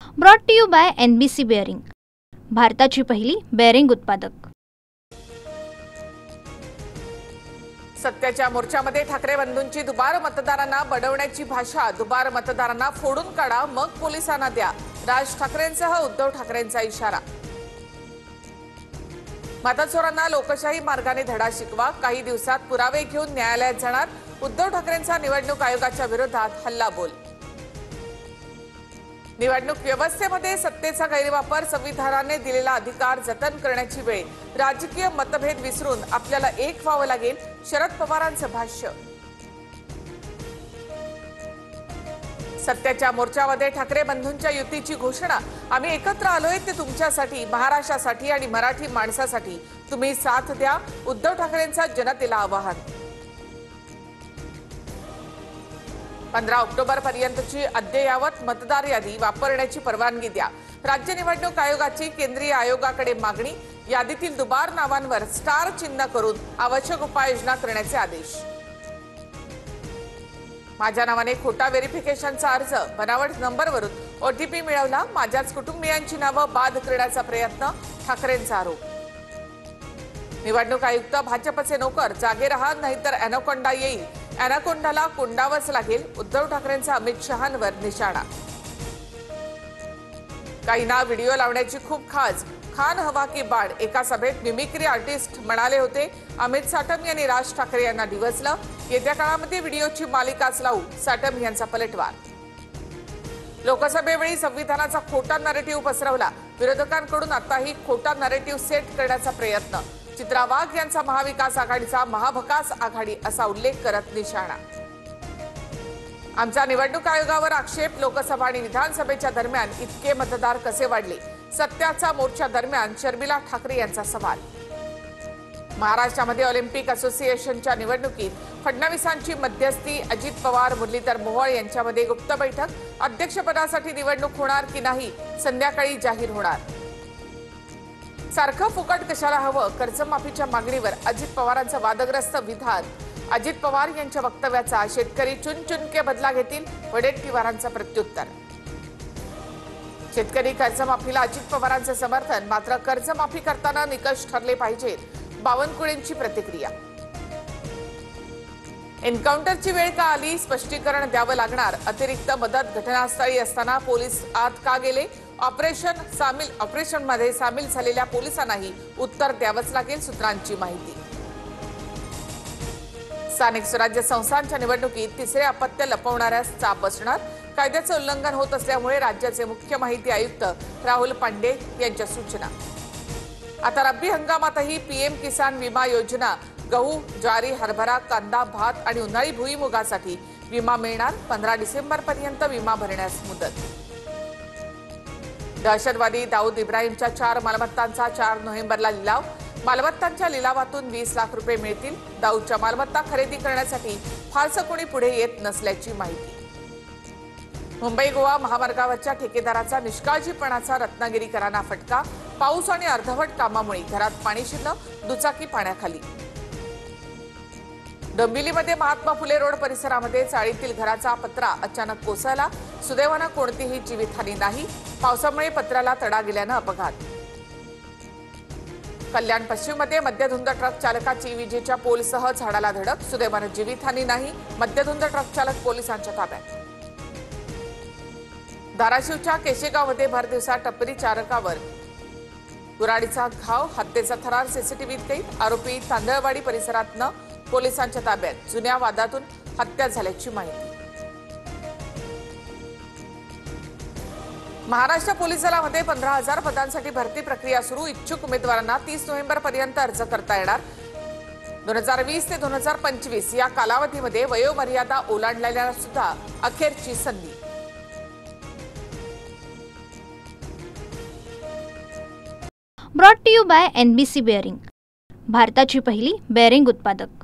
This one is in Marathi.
Brought to you by NBC bearing, भारताची पहिली बेअरिंग उत्पादक। सत्याच्या मोर्चामध्ये ठाकरे बंधूंची दुबार मतदारांना बडवण्याची भाषा। दुबार मतदारांना फोडून काढा, मग पोलिसांना द्या, राज ठाकरेंसह उद्धव ठाकरेंचा इशारा। मतचोरांना लोकशाही मार्गाने धडा शिकवा, काही दिवसात पुरावे घेऊन न्यायालयात जाणार, उद्धव ठाकरेंचा निवडणूक आयोगाच्या विरोधात हल्लाबोल। निवडणूक व्यवस्थेमध्ये सत्तेचा गैरवापर, संविधानाने दिलेला अधिकार जतन करण्याची वेळ, राजकीय मतभेद विसरून आपल्याला एक व्हावं लागेल, शरद पवारांचं भाष्य। सत्याच्या मोर्चामध्ये ठाकरे बंधूंच्या युतीची घोषणा। आम्ही एकत्र आलोय ते तुमच्यासाठी, महाराष्ट्रासाठी आणि मराठी माणसासाठी, तुम्ही साथ द्या, उद्धव ठाकरेंचा जनतेला आवाहन। 15 ऑक्टोबर पर्यंतची अद्ययावत मतदार यादी वापरण्याची परवानगी द्या, राज्य निवडणूक आयोगाची केंद्रीय आयोगाकडे मागणी। यादीतील दुबार नावांवर स्टार चिन्ह करून आवश्यक उपाययोजना करण्याचे आदेश। माझ्या नावाने खोटा व्हेरिफिकेशनचा अर्ज, बनावट नंबरवरून OTP मिळवला, माझ्याच कुटुंबियांची नावं बाद करण्याचा प्रयत्न, ठाकरेंचा आरोप। निवडणूक आयुक्त भाजपचे नोकर, जागे रहा नाहीतर अॅनाकोंडा येईल, अॅनाकोंडाला कोंडावंच लागेल, उद्धव ठाकरेंचा अमित शहांवर निशाणा। काहींना व्हिडिओ लावण्याची खूप खास, खान हवा की बाड, एका सभेत मिमिक्री आर्टिस्ट म्हणाले होते। अमित साटम यांनी राज ठाकरे यांना डिवचलं, येत्या काळामध्ये व्हिडिओची मालिकाच लावू, साटम यांचा पलटवार। लोकसभेवेळी संविधानाचा खोटा नरेटिव्ह पसरवला, विरोधकांकडून आताही खोटा नरेटिव्ह सेट करण्याचा प्रयत्न, चित्रा वाघ यांचा महाविकास आघाडीचा महाभकास आघाडी असा उल्लेख करत निशाणा। आमच्या निवडणूक आयोगावर आक्षेप, लोकसभा आणि विधानसभेच्या दरम्यान इतके मतदार कसे वाढले, सत्याचा मोर्चा दरम्यान शर्मिला ठाकरे यांचा सवाल। महाराष्ट्रामध्ये ऑलिम्पिक असोसिएशनच्या निवडणुकीत फडणवीसांची मध्यस्थी, अजित पवार मुरलीधर मोहोळ यांच्यामध्ये गुप्त बैठक, अध्यक्षपदासाठी निवडणूक होणार की नाही संध्याकाळी जाहीर होणार। सारखं फुकट कशाला हवं, कर्जमाफीच्या मागणीवर अजित पवारांचं वादग्रस्त विधान। अजित पवार यांच्या वक्तव्याचा शेतकरी चुन के बदला घेतील, वडेट्टीवारांचं प्रत्युत्तर। शेतकरी कर्जमाफीला अजित पवारांचं समर्थन, मात्र कर्जमाफी करताना निकष ठरले पाहिजेत, बावनकुळेंची प्रतिक्रिया। एन्काउंटरची वेळ का आली, स्पष्टीकरण द्यावं लागणार, अतिरिक्त मदत घटनास्थळी असताना पोलीस आत का गेले, ऑपरेशनमध्ये सामील झालेल्या पोलिसांनाही उत्तर द्यावंच लागेल, सूत्रांची माहिती। स्थानिक स्वराज्य संस्थांच्या निवडणुकीत तिसरे अपत्य लपवणाऱ्यास चाप बसणार, कायद्याचं उल्लंघन होत असल्यामुळे राज्याचे मुख्य माहिती आयुक्त राहुल पांडे यांच्या सूचना। आता रब्बी हंगामातही PM किसान विमा योजना, गहू, ज्वारी, हरभरा, कांदा, भात आणि उन्हाळी भुईमुगासाठी विमा मिळणार, 15 डिसेंबर पर्यंत विमा भरण्यास मुदत। दहशतवादी दाऊद इब्राहिमच्या 4 मालमत्तांचा 4 नोव्हेंबरला लिलाव, मालमत्तांच्या लिलावातून 20 लाख रुपये मिळतील। दाऊदच्या मालमत्ता खरेदी करण्यासाठी फारसं कोणी पुढे येत नसल्याची माहिती। मुंबई गोवा महामार्गावरच्या ठेकेदाराचा निष्काळजीपणाचा रत्नागिरीकरांना फटका, पाऊस आणि अर्धवट कामामुळे घरात पाणी शिरलं, दुचाकी पाण्याखाली। डोंबिवलीमध्ये महात्मा फुले रोड परिसरामध्ये चाळीतील घराचा पत्रा अचानक कोसळला, सुदैवानं कोणतीही जीवितहानी नाही, पावसामुळे पत्र्याला तडा गेल्यानं अपघात। कल्याण पश्चिममध्ये मध्यधुंद ट्रक चालकाची विजेच्या पोलसह झाडाला धडक, सुदैवानं जीवितहानी नाही, मध्यधुंद ट्रक चालक पोलिसांच्या ताब्यात। धाराशिवच्या केशेगावमध्ये भरदिवसा टपरी चालकावर कुऱ्हाडीचा घाव, हत्येचा थरार CCTVत कैद, आरोपी तांदळवाडी परिसरातनं पोलिसांच्या ताब्यात, जुन्या वादातून हत्या झाल्याची माहिती। महाराष्ट्र पोलीस दलामध्ये 15,000 पदांसाठी भरती प्रक्रिया सुरू, इच्छुक उमेदवारांना 30 नोव्हेंबर पर्यंत अर्ज करता येणार। 2020 ते 2025 या कालावधीमध्ये वयोमर्यादा ओलांडलेल्या सुद्धा अखेरची संधी। Brought to you by NBC bearing, भारताची पहिली बेअरिंग उत्पादक।